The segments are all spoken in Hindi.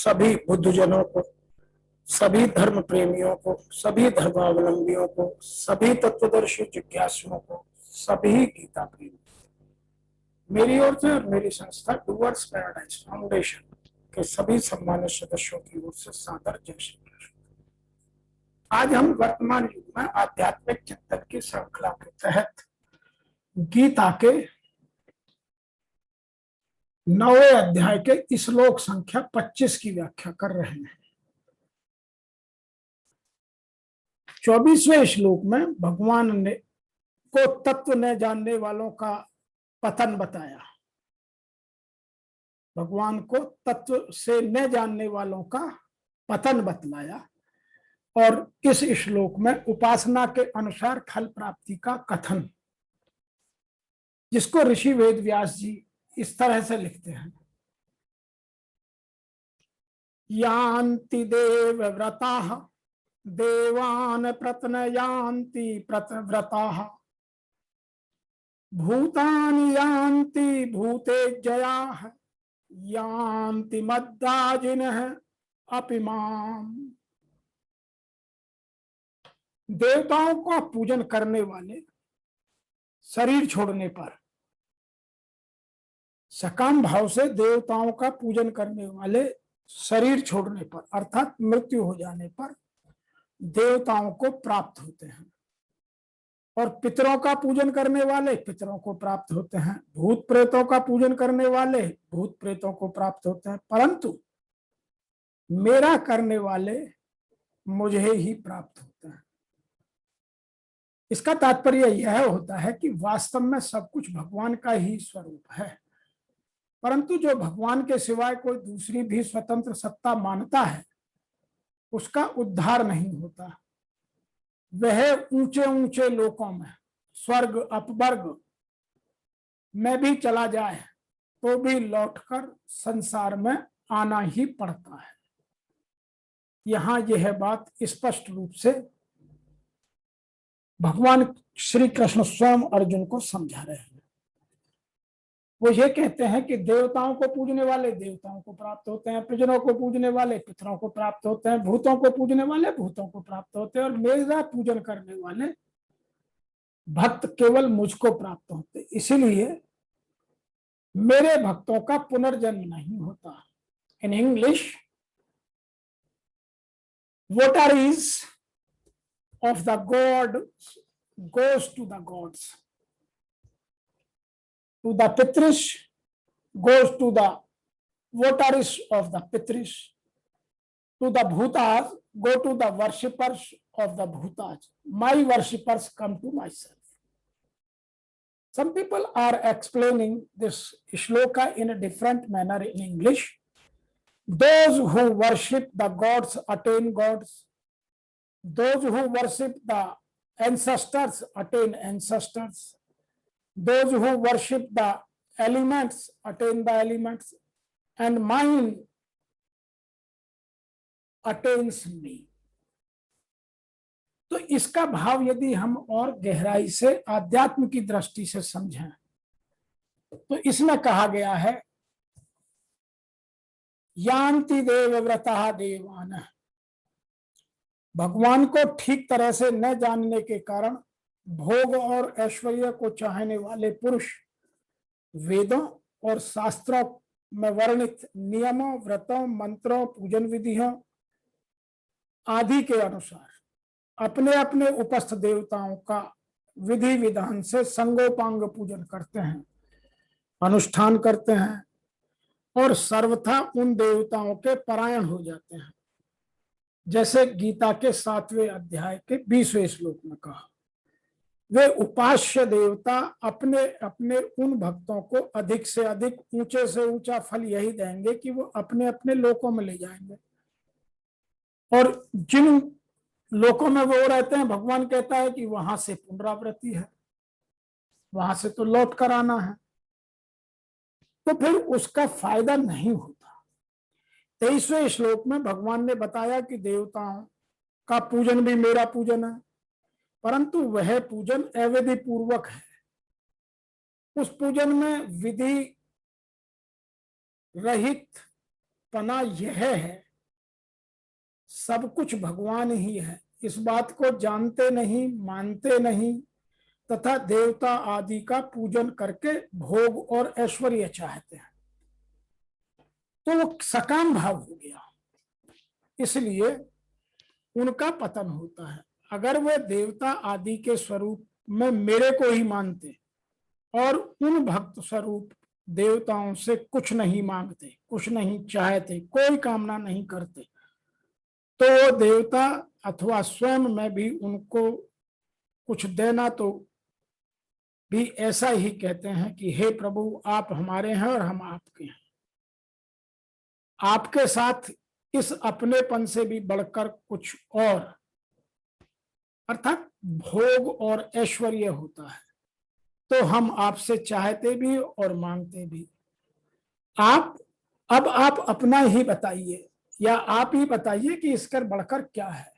सभी बुद्धजनों को, सभी धर्म प्रेमियों को, सभी धर्मावलंबियों को, सभी तत्वदर्शी जिज्ञासुओं को, सभी गीता प्रेमी मेरी ओर से और मेरी संस्था डूअर्स पैराडाइज फाउंडेशन के सभी सम्मानित सदस्यों की ओर से सादर जय श्री कृष्ण। आज हम वर्तमान युग में आध्यात्मिक चिंतन की श्रृंखला के तहत गीता के 9वें अध्याय के श्लोक संख्या 25 की व्याख्या कर रहे हैं। 24वें श्लोक में भगवान ने को तत्व न जानने वालों का पतन बताया। भगवान को तत्व से न जानने वालों का पतन बतलाया और इस श्लोक में उपासना के अनुसार फल प्राप्ति का कथन, जिसको ऋषि वेद व्यास जी इस तरह से लिखते हैं। यान्ति देव व्रताः देवान प्रतनयान्ति प्रतव्रताः भूतानि यान्ति भूतेज्जयाः यान्ति मद्दाजिनः अपि माम्। देवताओं का पूजन करने वाले शरीर छोड़ने पर, सकाम भाव से देवताओं का पूजन करने वाले शरीर छोड़ने पर अर्थात मृत्यु हो जाने पर देवताओं को प्राप्त होते हैं, और पितरों का पूजन करने वाले पितरों को प्राप्त होते हैं, भूत प्रेतों का पूजन करने वाले भूत प्रेतों को प्राप्त होते हैं, परंतु मेरा करने वाले मुझे ही प्राप्त होते हैं। इसका तात्पर्य यह होता है कि वास्तव में सब कुछ भगवान का ही स्वरूप है, परंतु जो भगवान के सिवाय कोई दूसरी भी स्वतंत्र सत्ता मानता है उसका उद्धार नहीं होता। वह ऊंचे ऊंचे लोकों में, स्वर्ग अपवर्ग में भी चला जाए तो भी लौटकर संसार में आना ही पड़ता है। यहां यह बात स्पष्ट रूप से भगवान श्री कृष्ण स्वयं अर्जुन को समझा रहे हैं। वो ये कहते हैं कि देवताओं को पूजने वाले देवताओं को प्राप्त होते हैं, पितरों को पूजने वाले पितरों को प्राप्त होते हैं, भूतों को पूजने वाले भूतों को प्राप्त होते हैं, और मेरा पूजन करने वाले भक्त केवल मुझको प्राप्त होते। इसीलिए मेरे भक्तों का पुनर्जन्म नहीं होता। In English, votaries of the god goes to the gods, to the pitris goes to the votaries of the pitris, to the bhutas go to the worshippers of the bhutas. My worshippers come to myself. Some people are explaining this shloka in a different manner in English. Those who worship the gods attain gods. Those who worship the ancestors attain ancestors. Those who worship the elements attain the elements, and mine attains me. तो इसका भाव यदि हम और गहराई से आध्यात्म की दृष्टि से समझें तो इसमें कहा गया है यान्ति देवव्रताः देवान्। भगवान को ठीक तरह से न जानने के कारण भोग और ऐश्वर्य को चाहने वाले पुरुष वेदों और शास्त्रों में वर्णित नियमों, व्रतों, मंत्रों, पूजन विधियों आदि के अनुसार अपने अपने उपस्थ देवताओं का विधि विधान से संगोपांग पूजन करते हैं, अनुष्ठान करते हैं और सर्वथा उन देवताओं के परायण हो जाते हैं, जैसे गीता के 7वें अध्याय के 20वें श्लोक में कहा। वे उपास्य देवता अपने अपने उन भक्तों को अधिक से अधिक ऊंचे से ऊंचा फल यही देंगे कि वो अपने अपने लोकों में ले जाएंगे, और जिन लोकों में वो रहते हैं भगवान कहता है कि वहां से पुनरावृत्ति है, वहां से तो लौट कर आना है, तो फिर उसका फायदा नहीं होता। 23वें श्लोक में भगवान ने बताया कि देवताओं का पूजन भी मेरा पूजन है, परंतु वह पूजन अविधि पूर्वक है। उस पूजन में विधि रहित पना यह है, सब कुछ भगवान ही है, इस बात को जानते नहीं, मानते नहीं तथा देवता आदि का पूजन करके भोग और ऐश्वर्य चाहते हैं, तो वो सकाम भाव हो गया, इसलिए उनका पतन होता है। अगर वे देवता आदि के स्वरूप में मेरे को ही मानते और उन भक्त स्वरूप देवताओं से कुछ नहीं मांगते, कुछ नहीं चाहते, कोई कामना नहीं करते, तो वो देवता अथवा स्वयं में भी उनको कुछ देना तो भी ऐसा ही कहते हैं कि हे प्रभु, आप हमारे हैं और हम आपके हैं। आपके साथ इस अपनेपन से भी बढ़कर कुछ और, अर्थात भोग और ऐश्वर्य होता है, तो हम आपसे चाहते भी और मांगते भी। आप अपना ही बताइए, या आप ही बताइए कि इसकर बढ़कर क्या है।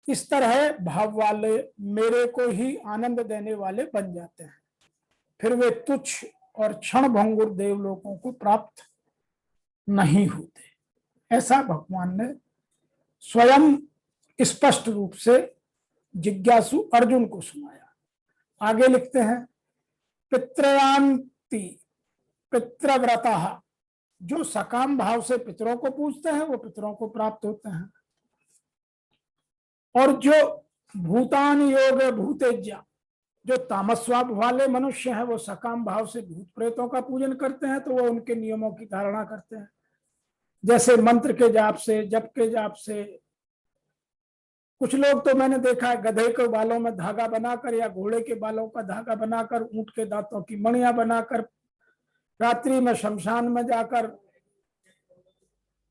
इस तरह भाव वाले मेरे को ही आनंद देने वाले बन जाते हैं, फिर वे तुच्छ और क्षण भंगुर देवलोकों को प्राप्त नहीं होते। ऐसा भगवान ने स्वयं स्पष्ट रूप से जिज्ञासु अर्जुन को सुनाया। आगे लिखते हैं, पितृयान्ति पितृव्रता, जो सकाम भाव से पितरों को पूजते हैं वो पितरों को प्राप्त होते हैं, और जो भूतान योग भूतेज्या, जो तामस स्वभाव वाले मनुष्य हैं वो सकाम भाव से भूत प्रेतों का पूजन करते हैं, तो वो उनके नियमों की धारणा करते हैं, जैसे मंत्र के जाप से, जप के जाप से। कुछ लोग तो मैंने देखा है गधे के बालों में धागा बनाकर या घोड़े के बालों का धागा बनाकर, ऊंट के दांतों की मणियां बनाकर रात्रि में शमशान में जाकर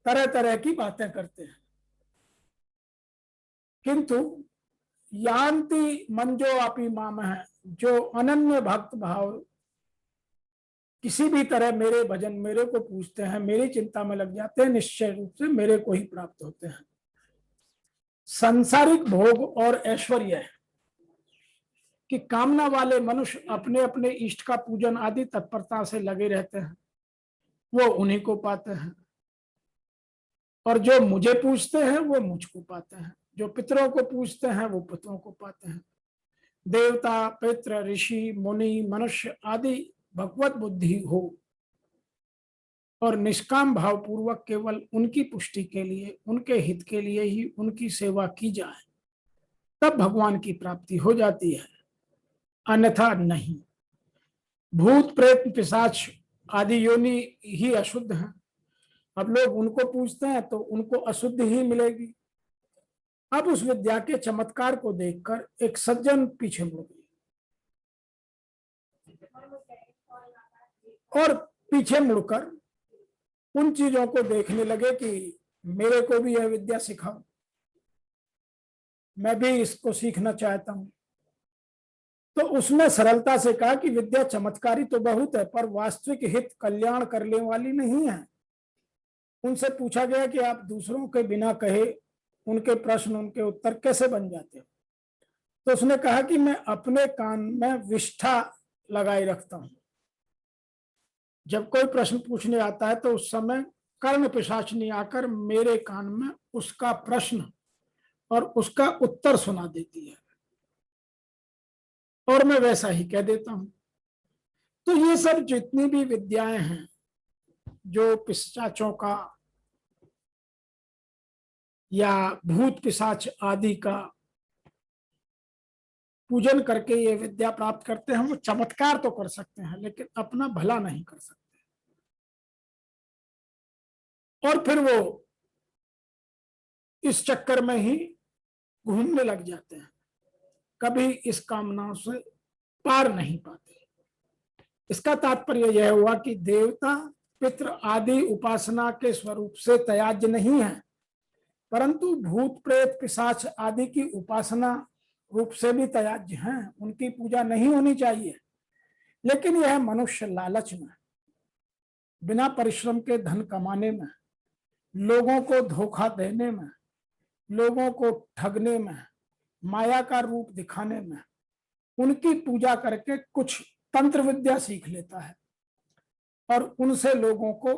तरह तरह की बातें करते हैं। किंतु यान्ति मंजो अपि माम है, जो अनन्य भक्त भाव किसी भी तरह मेरे भजन, मेरे को पूछते हैं, मेरी चिंता में लग जाते हैं, निश्चय रूप से मेरे को ही प्राप्त होते हैं। सांसारिक भोग और ऐश्वर्य है कि कामना वाले मनुष्य अपने अपने इष्ट का पूजन आदि तत्परता से लगे रहते हैं, वो उन्हीं को पाते हैं, और जो मुझे पूछते हैं वो मुझको पाते हैं, जो पितरों को पूछते हैं वो पितरों को पाते हैं। देवता, पितृ, ऋषि, मुनि, मनुष्य आदि भगवत बुद्धि हो और निष्काम भाव पूर्वक केवल उनकी पुष्टि के लिए, उनके हित के लिए ही उनकी सेवा की जाए, तब भगवान की प्राप्ति हो जाती है, अन्यथा नहीं। भूत प्रेत पिशाच आदि योनि ही अशुद्ध हैं, अब लोग उनको पूछते हैं तो उनको अशुद्ध ही मिलेगी। अब उस विद्या के चमत्कार को देखकर एक सज्जन पीछे मुड़ गए और पीछे मुड़कर उन चीजों को देखने लगे कि मेरे को भी यह विद्या सिखाओ, मैं भी इसको सीखना चाहता हूं। तो उसने सरलता से कहा कि विद्या चमत्कारी तो बहुत है, पर वास्तविक हित कल्याण करने वाली नहीं है। उनसे पूछा गया कि आप दूसरों के बिना कहे उनके प्रश्न, उनके उत्तर कैसे बन जाते हो? तो उसने कहा कि मैं अपने कान में विष्ठा लगाए रखता हूं, जब कोई प्रश्न पूछने आता है तो उस समय कर्ण पिशाचिनी आकर मेरे कान में उसका प्रश्न और उसका उत्तर सुना देती है, और मैं वैसा ही कह देता हूं। तो ये सब जितनी भी विद्याएं हैं जो पिशाचों का या भूत पिशाच आदि का पूजन करके ये विद्या प्राप्त करते हैं, वो चमत्कार तो कर सकते हैं लेकिन अपना भला नहीं कर सकते, और फिर वो इस चक्कर में ही घूमने लग जाते हैं, कभी इस कामनाओं से पार नहीं पाते। इसका तात्पर्य यह हुआ कि देवता, पितृ आदि उपासना के स्वरूप से त्याज्य नहीं है, परंतु भूत प्रेत पिशाच आदि की उपासना रूप से भी त्याज्य हैं, उनकी पूजा नहीं होनी चाहिए। लेकिन यह मनुष्य लालच में, बिना परिश्रम के धन कमाने में, लोगों को धोखा देने में, लोगों को ठगने में, माया का रूप दिखाने में, उनकी पूजा करके कुछ तंत्र विद्या सीख लेता है और उनसे लोगों को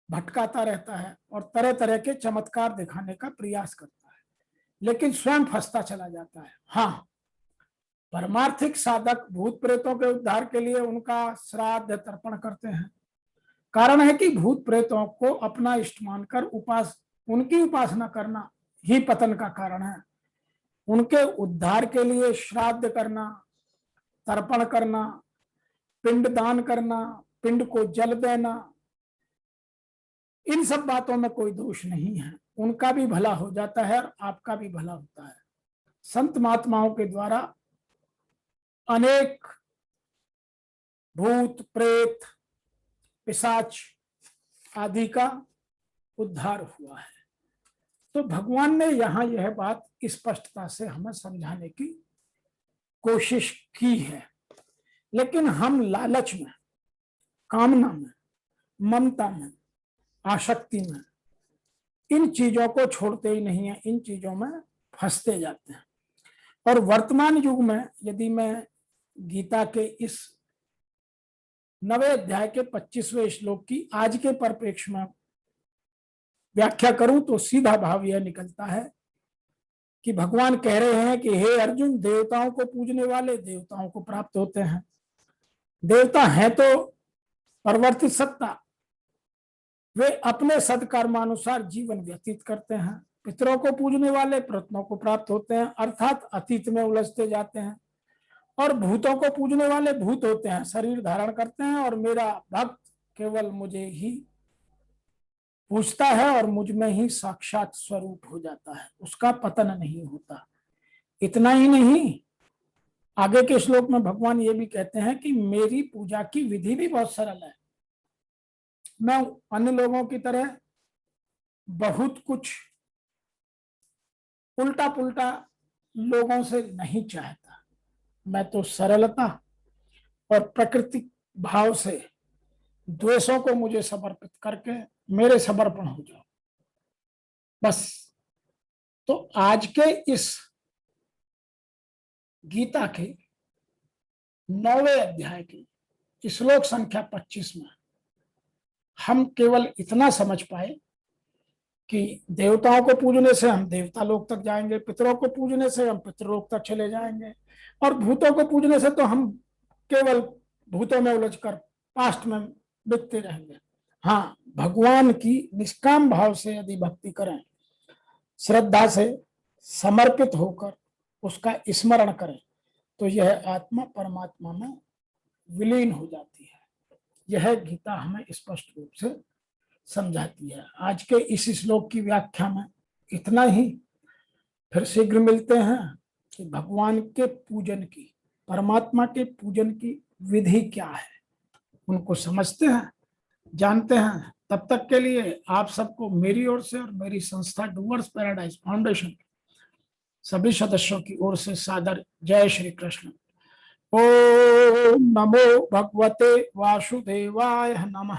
भटकाता रहता है और तरह तरह के चमत्कार दिखाने का प्रयास करता है, लेकिन स्वयं फंसता चला जाता है। हाँ, परमार्थिक साधक भूत प्रेतों के उद्धार के लिए उनका श्राद्ध तर्पण करते हैं। कारण है कि भूत प्रेतों को अपना इष्ट मानकर उनकी उपासना करना ही पतन का कारण है। उनके उद्धार के लिए श्राद्ध करना, तर्पण करना, पिंड दान करना, पिंड को जल देना, इन सब बातों में कोई दोष नहीं है। उनका भी भला हो जाता है और आपका भी भला होता है। संत महात्माओं के द्वारा अनेक भूत प्रेत पिशाच आदि का उद्धार हुआ है। तो भगवान ने यहाँ यह बात स्पष्टता से हमें समझाने की कोशिश की है, लेकिन हम लालच में, कामना में, ममता में, आसक्ति में इन चीजों को छोड़ते ही नहीं है, इन चीजों में फंसते जाते हैं। और वर्तमान युग में यदि मैं गीता के इस 9वें अध्याय के 25वें श्लोक की आज के परिप्रेक्ष्य में व्याख्या करूं तो सीधा भाव यह निकलता है कि भगवान कह रहे हैं कि हे अर्जुन, देवताओं को पूजने वाले देवताओं को प्राप्त होते हैं। देवता है तो परवर्ती सत्ता, वे अपने सदकर्मानुसार जीवन व्यतीत करते हैं। पितरों को पूजने वाले प्रत्नों को प्राप्त होते हैं, अर्थात अतीत में उलझते जाते हैं। और भूतों को पूजने वाले भूत होते हैं, शरीर धारण करते हैं और मेरा भक्त केवल मुझे ही पूछता है और मुझ में ही साक्षात स्वरूप हो जाता है, उसका पतन नहीं होता। इतना ही नहीं, आगे के श्लोक में भगवान ये भी कहते हैं कि मेरी पूजा की विधि भी बहुत सरल है। मैं अन्य लोगों की तरह बहुत कुछ उल्टा पुल्टा लोगों से नहीं चाहता। मैं तो सरलता और प्राकृतिक भाव से द्वेषों को मुझे समर्पित करके मेरे समर्पण हो जाओ, बस। तो आज के इस गीता के 9वें अध्याय की श्लोक संख्या 25 में हम केवल इतना समझ पाए कि देवताओं को पूजने से हम देवता लोक तक जाएंगे, पितरों को पूजने से हम पितृलोक तक चले जाएंगे, और भूतों को पूजने से तो हम केवल भूतों में उलझकर पास्ट में बिकते रहेंगे। हाँ, भगवान की निष्काम भाव से यदि भक्ति करें, श्रद्धा से समर्पित होकर उसका स्मरण करें, तो यह आत्मा परमात्मा में विलीन हो जाती है। यह गीता हमें स्पष्ट रूप से समझाती है। आज के इस श्लोक की व्याख्या में इतना ही। फिर शीघ्र मिलते हैं कि भगवान के पूजन की, परमात्मा के पूजन की विधि क्या है, उनको समझते हैं, जानते हैं। तब तक के लिए आप सबको मेरी ओर से और मेरी संस्था डूवर्स पैराडाइज फाउंडेशन सभी सदस्यों की ओर से सादर जय श्री कृष्ण। ओम नमो भगवते वासुदेवाय नमः।